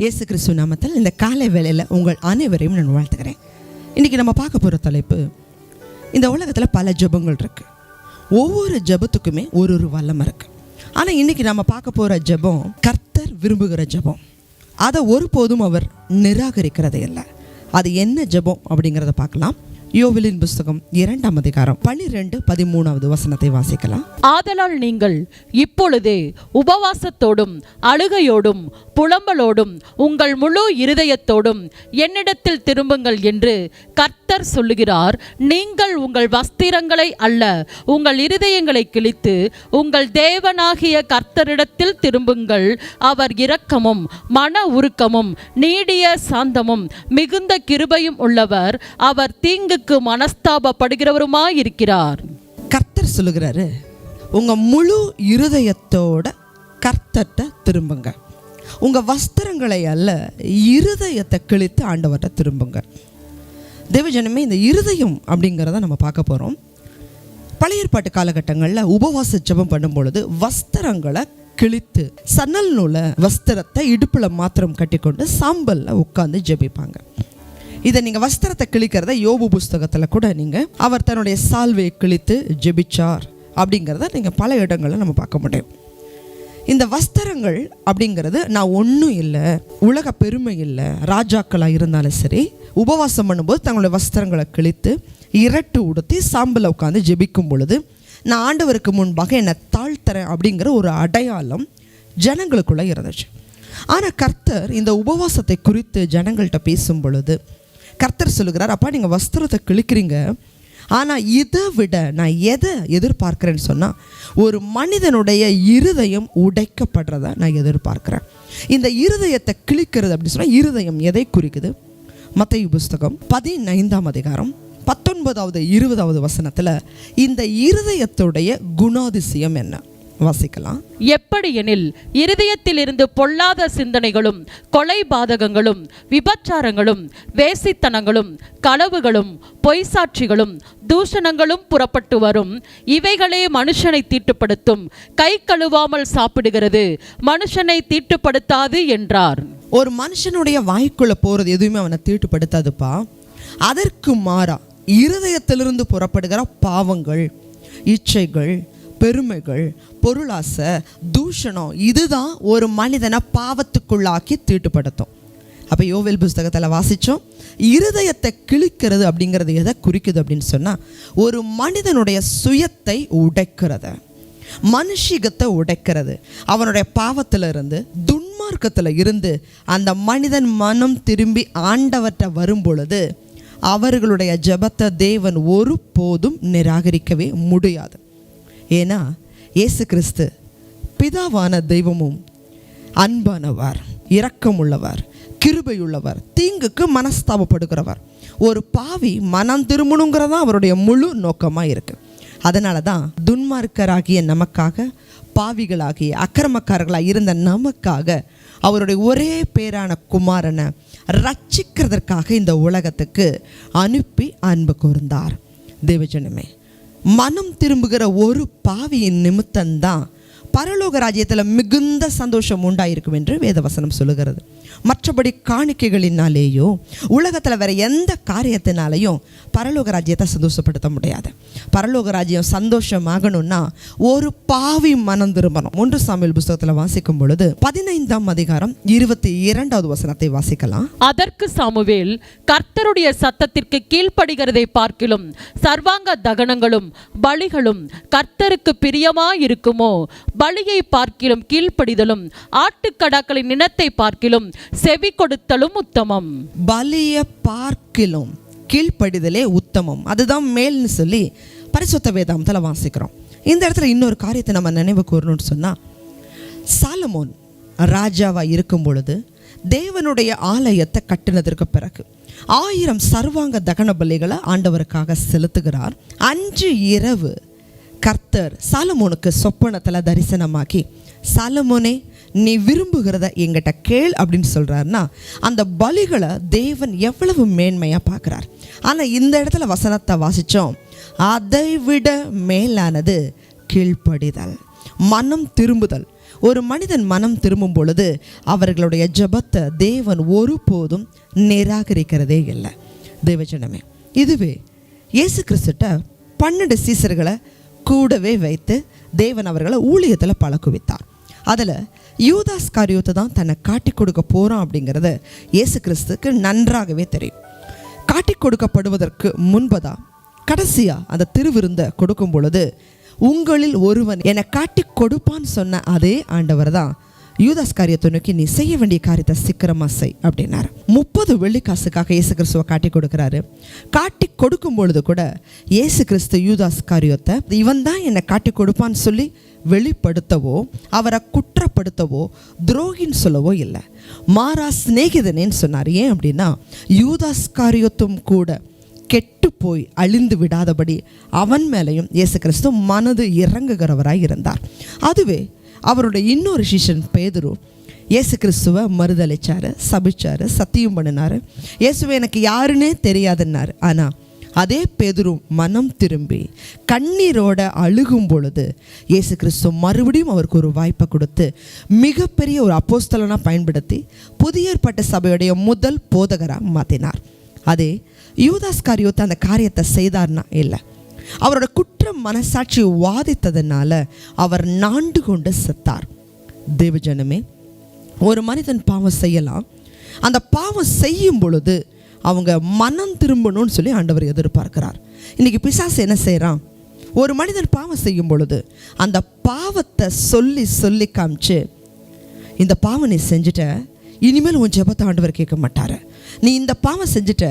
இயேசு கிறிஸ்து நாமத்தில் இந்த காலை வேளையில் உங்கள் அனைவரையும் நான் வாழ்த்துக்கிறேன். இன்றைக்கி நம்ம பார்க்க போகிற தலைப்பு, இந்த உலகத்தில் பல ஜெபங்கள் இருக்குது. ஒவ்வொரு ஜெபத்துக்குமே ஒரு வல்லம் இருக்குது. ஆனால் இன்றைக்கி நம்ம பார்க்க போகிற ஜெபம் கர்த்தர் விரும்புகிற ஜெபம். அதை ஒருபோதும் அவர் நிராகரிக்கிறதே இல்லை. அது என்ன ஜெபம் அப்படிங்கிறத பார்க்கலாம். யோவேலின் புஸ்தகம் 2ஆம் அதிகாரம் 12-13 வசனத்தை வாசிக்கலாம். ஆதலால் நீங்கள் இப்பொழுதே உபவாசத்தோடும் அழுகையோடும் புலம்பலோடும் உங்கள் முழு இருதயத்தோடும் என்னிடத்தில் திரும்புங்கள் என்று கர்த்தர் சொல்லுகிறார். நீங்கள் உங்கள் வஸ்திரங்களை அல்ல, உங்கள் இருதயங்களை கிழித்து உங்கள் தேவனாகிய கர்த்தரிடத்தில் திரும்புங்கள். அவர் இரக்கமும் மன உருக்கமும் நீடிய சாந்தமும் மிகுந்த கிருபையும் உள்ளவர். அவர் தீங்கு மனஸ்தாபப்படுகிறவருமாயிருக்கிறார். கர்த்தர் சொல்லுகிறாரு, உங்க முழு இருதயத்தோட கர்த்தர்ட்ட திரும்புங்க. உங்க வஸ்திரங்களை அல்ல, இருதயத்தை கிழித்து ஆண்டவர்கிட்ட திரும்புங்க. தேவஜனமே, இந்த இருதயம் அப்படிங்கிறத நம்ம பார்க்க போறோம். பழைய ஏற்பாட்டு காலகட்டங்களில் உபவாச ஜெபம் பண்ணும் பொழுது வஸ்திரங்களை கிழித்து சணல் நூலை வஸ்திரத்தை இடுப்புல மாத்திரம் கட்டிக்கொண்டு சாம்பல்ல உட்கார்ந்து ஜெபிப்பாங்க. இதை நீங்கள் வஸ்திரத்தை கிழிக்கிறத யோபு புஸ்தகத்தில் கூட நீங்கள் அவர் தன்னுடைய சால்வையை கிழித்து ஜெபிச்சார் அப்படிங்கிறத நீங்கள் பல இடங்களில் நம்ம பார்க்க முடியும். இந்த வஸ்திரங்கள் அப்படிங்கிறது நான் ஒன்றும் இல்லை, உலக பெருமை இல்லை. ராஜாக்களாக இருந்தாலும் சரி, உபவாசம் பண்ணும்போது தங்களுடைய வஸ்திரங்களை கிழித்து இரட்டு உடுத்தி சாம்பலை உட்காந்து ஜெபிக்கும் பொழுது நான் ஆண்டவருக்கு முன்பாக என்னை தாழ்த்துறேன் அப்படிங்கிற ஒரு அடையாளம் ஜனங்களுக்குள்ளே இருந்துச்சு. ஆனால் கர்த்தர் இந்த உபவாசத்தை குறித்து ஜனங்கள்கிட்ட பேசும் பொழுது கர்த்தர் சொல்லுகிறார், அப்பா நீங்கள் வஸ்திரத்தை கிழிக்கிறீங்க, ஆனால் இதை விட நான் எதை எதிர்பார்க்குறேன்னு சொன்னால், ஒரு மனிதனுடைய இருதயம் உடைக்கப்படுறத நான் எதிர்பார்க்குறேன். இந்த இருதயத்தை கிழிக்கிறது அப்படின்னு சொன்னால் இருதயம் எதை குறிக்குது? மத்தேயு புஸ்தகம் 15ஆம் அதிகாரம் 19-20 வசனத்தில் இந்த இருதயத்துடைய குணாதிசயம் என்ன வாசிக்கலாம். எப்படி எனில், இருதயத்திலிருந்து பொல்லாத சிந்தனைகளும் கொலை பாதகங்களும் விபச்சாரங்களும் வேசித்தனங்களும் களவுகளும் பொய்சாட்சிகளும் தூஷணங்களும் புறப்பட்டு வரும். இவைகளே மனுஷனை தீட்டுப்படுத்தும். கை கழுவாமல் சாப்பிடுகிறது மனுஷனை தீட்டுப்படுத்தாது என்றார். ஒரு மனுஷனுடைய வாய்க்குள்ள போறது எதுவுமே அவனை தீட்டுப்படுத்தாதுப்பா. அதற்கு மாறா இருதயத்திலிருந்து புறப்படுகிற பாவங்கள், இச்சைகள், பெருமைகள், பொருளாசை, தூஷணம், இதுதான் ஒரு மனிதனை பாவத்துக்குள்ளாக்கி தீட்டுப்படுத்தும். அப்போ யோவேல் புஸ்தகத்தில் வாசித்தோம், இருதயத்தை கிழிக்கிறது அப்படிங்கிறது எதை குறிக்குது அப்படின்னு சொன்னால், ஒரு மனிதனுடைய சுயத்தை உடைக்கிறது, மனுஷிகத்தை உடைக்கிறது. அவனுடைய பாவத்தில் இருந்து, துன்மார்க்கத்தில் இருந்து அந்த மனிதன் மனம் திரும்பி ஆண்டவர்கிட்ட வரும் பொழுது அவர்களுடைய ஜெபத்தை தேவன் ஒருபோதும் நிராகரிக்கவே முடியாது. ஏன்னா இயேசு கிறிஸ்து பிதாவான தெய்வமும் அன்பானவர், இரக்கமுள்ளவர், கிருபையுள்ளவர், தீங்குக்கு மனஸ்தாபப்படுகிறவர். ஒரு பாவி மனம் திரும்பணுங்கிறதா அவருடைய முழு நோக்கமாக இருக்குது. அதனால தான் துன்மார்க்கராகிய நமக்காக, பாவிகளாகிய அக்கிரமக்காரர்களாக இருந்த நமக்காக அவருடைய ஒரே பேரான குமாரனை ரட்சிக்கிறதற்காக இந்த உலகத்துக்கு அனுப்பி அன்பு கூர்ந்தார். தேவஜனமே, மனம் திரும்புகிற ஒரு பாவியின் நிமித்தம்தான் பரலோக ராஜ்யத்தில் மிகுந்த சந்தோஷம் உண்டாயிருக்கும் என்று வேதவசனம் சொல்லுகிறது. மற்றபடி காணிக்கைகளினாலேயோ உலகத்தில் வேற எந்த காரியத்தினாலேயும் பரலோக ராஜ்யத்தை சந்தோஷப்படுத்த முடியாது. பரலோக ராஜ்யம் சந்தோஷமாகணும்னா ஒரு பாவி மனம் திரும்பணும். 1 சாமுவேல் புஸ்தகத்தில் வாசிக்கும் பொழுது 15ஆம் அதிகாரம் 22 வசனத்தை வாசிக்கலாம். அதற்கு சாமுவேல், கர்த்தருடைய சத்தத்திற்கு கீழ்ப்படுகிறதை பார்க்கிலும் சர்வாங்க தகனங்களும் பலிகளும் கர்த்தருக்கு பிரியமாயிருக்குமோ? பலியை பார்க்கிலும் கீழ்ப்படிதலும் ஆட்டுக்கடாக்களின் இனத்தை பார்க்கிலும் செவி கொடுத்தலும் உத்தமம். பலியை பார்க்கிலும் கீழ்ப்படிதலே உத்தமம், அதுதான் மேல்னு சொல்லி பரிசுத்த வேதாகமத்தில் வாசிக்கிறோம். இந்த இடத்துல இன்னொரு காரியத்தை நம்ம நினைவு கூறணும்னு சொன்னால், சாலமோன் ராஜாவாக இருக்கும் பொழுது தேவனுடைய ஆலயத்தை கட்டினதற்கு பிறகு 1000 சர்வாங்க தகன பலிகளை ஆண்டவருக்காக செலுத்துகிறார். அன்று இரவு கர்த்தர் சாலமோனுக்கு சொப்பனத்தில் தரிசனமாக்கி, சாலமோனே நீ விரும்புகிறத எங்கிட்ட கேள் அப்படின்னு சொல்கிறாருன்னா, அந்த பலிகளை தேவன் எவ்வளவு மேன்மையாக பார்க்குறார். ஆனால் இந்த இடத்துல வசனத்தை வாசித்தோம், அதை விட மேலானது கீழ்ப்படிதல், மனம் திரும்புதல். ஒரு மனிதன் மனம் திரும்பும் பொழுது அவர்களுடைய ஜெபத்தை தேவன் ஒருபோதும் நிராகரிக்கிறதே இல்லை. தேவஜனமே, இதுவே இயேசு கிறிஸ்துட்ட 12 சீசர்களை கூடவே வைத்து தேவன் அவர்களை ஊழியத்தில் பழக்குவித்தார். அதில் யூதாஸ் காரியோத்தை தான் தன்னை காட்டி கொடுக்க போகிறான் அப்படிங்கிறத இயேசு கிறிஸ்துக்கு நன்றாகவே தெரியும். காட்டி கொடுக்கப்படுவதற்கு முன்பதாக கடைசியாக அந்த திருவிருந்தை கொடுக்கும் பொழுது, உங்களில் ஒருவன் என்னை காட்டி கொடுப்பான்னு சொன்ன அதே ஆண்டவர் தான் யூதாஸ் காரியத்தை நோக்கி நீ செய்ய வேண்டிய காரியத்தை சீக்கிரமாக செய் அப்படின்னாரு. 30 வெள்ளிக்காசுக்காக இயேசு கிறிஸ்துவை காட்டி கொடுக்குறாரு. காட்டி கொடுக்கும் பொழுது கூட இயேசு கிறிஸ்து யூதாஸ் காரியத்தை இவன் தான் என்னை காட்டி கொடுப்பான்னு சொல்லி வெளிப்படுத்தவோ அவரை குற்றப்படுத்தவோ துரோகின்னு சொல்லவோ இல்லை. மாறா சிநேகிதனேன்னு சொன்னார். ஏன் அப்படின்னா யூதாஸ் காரியத்தும் கூட கெட்டு போய் அழிந்து விடாதபடி அவன் மேலையும் இயேசு கிறிஸ்து மனது இறங்குகிறவராய் இருந்தார். அதுவே அவருடைய இன்னொரு சிஷ்யன் பேதுரு இயேசு கிறிஸ்துவை மறுதளிச்சாரு, சபிச்சாரு, சத்தியம் பண்ணினாரு. இயேசுவை எனக்கு யாருன்னே தெரியாதுன்னாரு. ஆனால் அதே பேதுரு மனம் திரும்பி கண்ணீரோட அழுகும் பொழுது இயேசு கிறிஸ்து மறுபடியும் அவருக்கு ஒரு வாய்ப்பை கொடுத்து மிகப்பெரிய ஒரு அப்போஸ்தலனாக பயன்படுத்தி புதிய ஏற்பாட்டு சபையுடைய முதல் போதகராக மாற்றினார். அதே யூதாஸ் காரியோத்தை அந்த காரியத்தை செய்தார்னா இல்லை, அவரோட குற்ற மனசாட்சி வாதித்ததுனால அவர் நாண்டு கொண்டு செத்தார். தேவஜனமே, ஒரு மனிதன் பாவம் செய்யலாம். அந்த பாவம் செய்யும் பொழுது அவங்க மனம் திரும்பணும்னு சொல்லி ஆண்டவர் எதிர்பார்க்கிறார். இன்னைக்கு பிசாசு என்ன செய்கிறான்? ஒரு மனிதன் பாவம் செய்யும் பொழுது அந்த பாவத்தை சொல்லி சொல்லி காமிச்சு, இந்த பாவம் நீ செஞ்சுட்ட, இனிமேல் உன் ஜெபத்தை ஆண்டவர் கேட்க மாட்டார். நீ இந்த பாவம் செஞ்சுட்ட,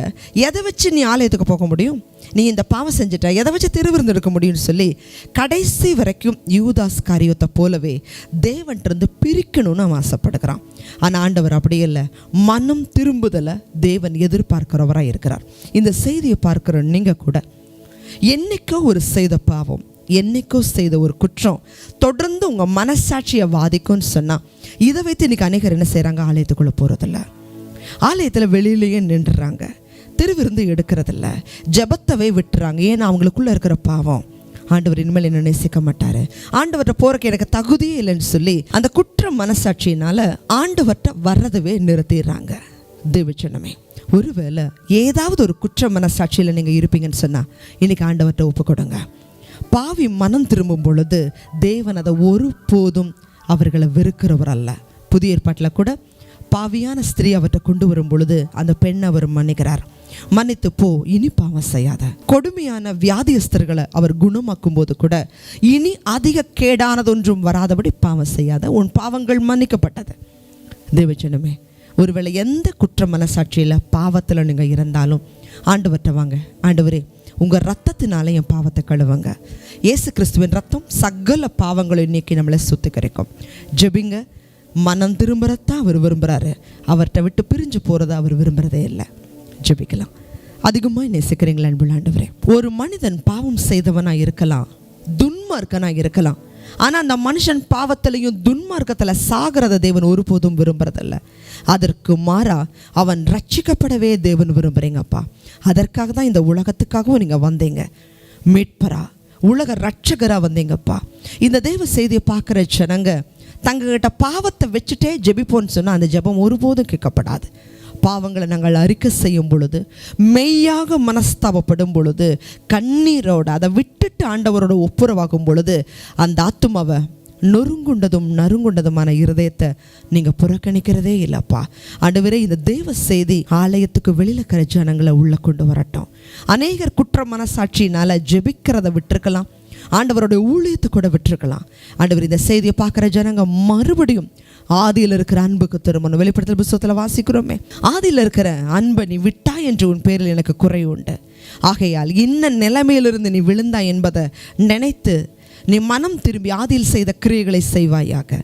எதை வச்சு நீ ஆலயத்துக்கு போக முடியும்? நீ இந்த பாவம் செஞ்சுட்ட, எதை வச்சு திருவிருந்து எடுக்க முடியும்னு சொல்லி கடைசி வரைக்கும் யூதாஸ் காரியத்தை போலவே தேவன்கிட்ட பிரிக்கணும்னு அவன் ஆசைப்படுகிறான். ஆனால் ஆண்டவர் அப்படி இல்லை, மனம் திரும்புதலை தேவன் எதிர்பார்க்கிறவராக இருக்கிறார். இந்த செய்தியை பார்க்குற நீங்கள் கூட என்னைக்கோ ஒரு செய்த பாவம், என்னைக்கோ செய்த ஒரு குற்றம் தொடர்ந்து உங்கள் மனசாட்சியை வாதிக்கும்னு சொன்னால், இதை வைத்து இன்றைக்கி அநேகர் என்ன செய்கிறாங்க? ஆலயத்துக்குள்ளே போகிறதில்ல, ஆலயத்தில் வெளியிலேயே நின்றுறாங்க, திருவிருந்து எடுக்கிறதில்ல, ஜெபத்தவே விட்டுறாங்க. ஏன்னா அவங்களுக்குள்ளே இருக்கிற பாவம், ஆண்டவர் இனிமேல் என்ன நேசிக்க மாட்டார், ஆண்டவர்கிட்ட போகிறக்கு எனக்கு தகுதியே இல்லைன்னு சொல்லி அந்த குற்ற மனசாட்சியினால் ஆண்டவர்கிட்ட வர்றதவே நிறுத்திடுறாங்க. தேவச்சனமே, ஒருவேளை ஏதாவது ஒரு குற்ற மனசாட்சியில் நீங்கள் இருப்பீங்கன்னு சொன்னால் இன்றைக்கி ஆண்டவர்கிட்ட ஒப்பு கொடுங்க. பாவி மனம் திரும்பும் பொழுது தேவன் அதை ஒருபோதும் அவர்களை வெறுக்கிறவர் அல்ல. புதிய ஏற்பாட்டில் கூட பாவியான ஸ்திரீ அவர்கிட்ட கொண்டு வரும் பொழுது அந்த பெண்ணை அவர் மன்னிக்கிறார். மன்னித்து போ, இனி பாவம் செய்யாத. கொடுமையான வியாதியஸ்தர்களை அவர் குணமாக்கும் போது கூட இனி அதிக கேடானதொன்றும் வராதபடி பாவம் செய்யாத, உன் பாவங்கள் மன்னிக்கப்பட்டது. தேவஜனமே, ஒருவேளை எந்த குற்ற மனசாட்சியில் பாவத்தில் நீங்கள் இருந்தாலும் ஆண்டவர்கிட்ட வாங்க. ஆண்டவரே, உங்கள் ரத்தத்தினால என் பாவத்தை கழுவுங்க. இயேசு கிறிஸ்துவின் ரத்தம் சகல பாவங்களை நீக்கி நம்மளை சுத்திகரிக்கும். ஜெபிங்க. மனம் திரும்புறத்தான் அவர் விரும்புகிறாரு, அவர்கிட்ட விட்டு பிரிஞ்சு போகிறத அவர் விரும்புகிறதே இல்லை. ஜெபிக்கலாம். அதிகமாக நேசிக்கிறீங்களா அன்புள்ள ஆண்டவரே? ஒரு மனிதன் பாவம் செய்தவனாக இருக்கலாம், துன்மார்க்கனாக இருக்கலாம். ஆனால் அந்த மனுஷன் பாவத்திலையும் துன்மார்க்கத்தில் சாகிறத தேவன் ஒருபோதும் விரும்புறதில்ல. அதற்கு மாறா அவன் ரட்சிக்கப்படவே தேவன் விரும்புகிறீங்கப்பா. அதற்காக தான் இந்த உலகத்துக்காகவும் நீங்கள் வந்தீங்க. மீட்பரா, உலக ரட்சகராக வந்தீங்கப்பா. இந்த தேவ செய்தியை பார்க்குற ஜனங்க தங்ககிட்ட பாவத்தை வச்சுட்டே ஜெபிப்போன்னு சொன்னால் அந்த ஜெபம் ஒருபோதும் கேட்கப்படாது. பாவங்களை நாங்கள் அறிக்கை செய்யும் பொழுது, மெய்யாக மனஸ்தாபப்படும் பொழுது, கண்ணீரோடு அதை விட்டுட்டு ஆண்டவரோட ஒப்புரவாகும் பொழுது அந்த ஆத்துமாவை நொறுங்குண்டதும் நறுங்குண்டதுமான இருதயத்தை நீங்கள் புறக்கணிக்கிறதே இல்லைப்பா. ஆண்டவரே, இந்த தேவ செய்தி ஆலயத்துக்கு வெளியில் இருக்கிற ஜனங்களை உள்ள கொண்டு வரட்டும். அநேகர் குற்ற மனசாட்சியினால் ஜெபிக்கிறத விட்டுருக்கலாம், ஆண்டவருடைய ஊழியத்தை கூட விட்டுருக்கலாம். ஆண்டவர், இந்த செய்தியை பார்க்குற ஜனங்க மறுபடியும் ஆதியில் இருக்கிற அன்புக்கு திரும்பணும். வெளிப்படுத்தல் புத்தகத்தில் வாசிக்கிறோமே, ஆதியில் இருக்கிற அன்பை நீ விட்டா என்று உன் பேரில் எனக்கு குறை உண்டு, ஆகையால் இன்ன நிலைமையிலிருந்து நீ விழுந்தாய் என்பதை நினைத்து நீ மனம் திரும்பி ஆதியில் செய்த கிரியைகளை செய்வாயாக.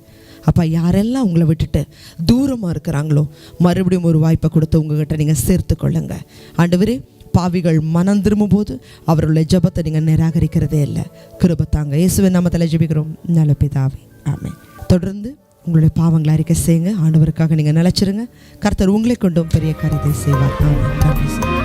அப்போ யாரெல்லாம் உங்களை விட்டுட்டு தூரமாக இருக்கிறாங்களோ மறுபடியும் ஒரு வாய்ப்பை கொடுத்து உங்ககிட்ட நீங்கள் சேர்த்து கொள்ளுங்க. ஆண்டவரே, பாவிகள் மனம் திரும்பும் போது அவர்களுடைய ஜெபத்தை நீங்கள் நிராகரிக்கிறதே இல்லை. கிருபை தாங்க. இயேசுவின் நாமத்தில் ஜெபிக்கிறோம் நல்ல பிதாவே, ஆமென். தொடர்ந்து உங்களுடைய பாவங்களை அறிக்கை செய்யுங்க. ஆண்டவருக்காக நீங்கள் நிலைச்சிருங்க. கர்த்தர் உங்களை கொண்டும் பெரிய காரியத்தை செய்வார். ஆமென்.